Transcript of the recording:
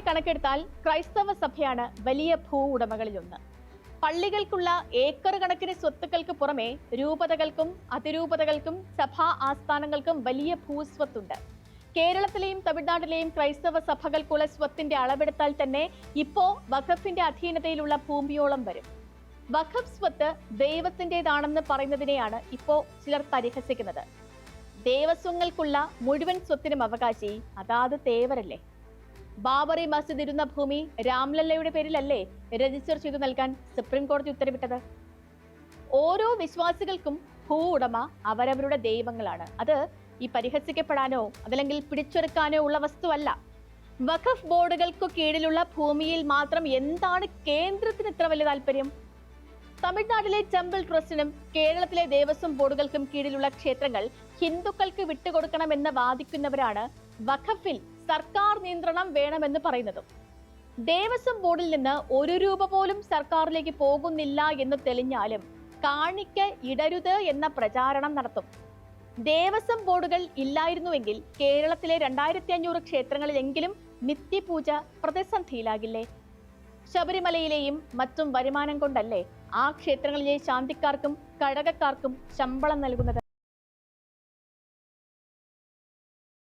കണക്കെടുത്താൽ ക്രൈസ്തവ സഭയാണ് വലിയ ഭൂ ഉടമകളിലൊന്ന്. പള്ളികൾക്കുള്ള ഏക്കർ കണക്കിന് സ്വത്തുക്കൾക്ക് പുറമെ രൂപതകൾക്കും അതിരൂപതകൾക്കും സഭാ ആസ്ഥാനങ്ങൾക്കും വലിയ ഭൂസ്വത്തുണ്ട്. കേരളത്തിലെയും തമിഴ്നാട്ടിലെയും ക്രൈസ്തവ സഭകൾക്കുള്ള സ്വത്തിന്റെ അളവെടുത്താൽ തന്നെ ഇപ്പോ വഖഫിന്റെ അധീനതയിലുള്ള ഭൂമിയോളം വരും. വഖഫ് സ്വത്ത് ദൈവത്തിൻ്റെതാണെന്ന് പറയുന്നതിനെയാണ് ഇപ്പോ ചിലർ പരിഹസിക്കുന്നത്. ദേവസ്വങ്ങൾക്കുള്ള മുഴുവൻ സ്വത്തിനും അവകാശി അതാത് തേവരല്ലേ. ബാബറി മസ്ജിദ് ഇരുന്ന ഭൂമി രാംലല്ലയുടെ പേരിലല്ലേ രജിസ്റ്റർ ചെയ്തു നൽകാൻ സുപ്രീം കോടതി ഉത്തരവിട്ടത്? ഓരോ വിശ്വാസികൾക്കും ഭൂ ഉടമ അവരവരുടെ ദൈവങ്ങളാണ്. അത് ഈ പരിഹസിക്കപ്പെടാനോ അതല്ലെങ്കിൽ പിടിച്ചെടുക്കാനോ ഉള്ള വസ്തുവല്ല. വഖഫ് ബോർഡുകൾക്കു കീഴിലുള്ള ഭൂമിയിൽ മാത്രം എന്താണ് കേന്ദ്രത്തിന് ഇത്ര വലിയ താല്പര്യം? തമിഴ്നാട്ടിലെ ടെമ്പിൾ ട്രസ്റ്റിനും കേരളത്തിലെ ദേവസ്വം ബോർഡുകൾക്കും കീഴിലുള്ള ക്ഷേത്രങ്ങൾ ഹിന്ദുക്കൾക്ക് വിട്ടുകൊടുക്കണമെന്ന് വാദിക്കുന്നവരാണ് വഖഫിൽ സർക്കാർ നിയന്ത്രണം വേണമെന്ന് പറയുന്നതും. ദേവസ്വം ബോർഡിൽ നിന്ന് ഒരു രൂപ പോലും സർക്കാരിലേക്ക് പോകുന്നില്ല എന്ന് തെളിഞ്ഞാലും കാണിക്ക് ഇടരുത് എന്ന പ്രചാരണം നടത്തും. ദേവസ്വം ബോർഡുകൾ ഇല്ലായിരുന്നുവെങ്കിൽ കേരളത്തിലെ 2500 ക്ഷേത്രങ്ങളിലെങ്കിലും നിത്യപൂജ പ്രതിസന്ധിയിലാകില്ലേ? ശബരിമലയിലെയും മറ്റും വരുമാനം കൊണ്ടല്ലേ ആ ക്ഷേത്രങ്ങളിലെ ശാന്തിക്കാർക്കും കഴകക്കാർക്കും ശമ്പളം നൽകുന്നത്?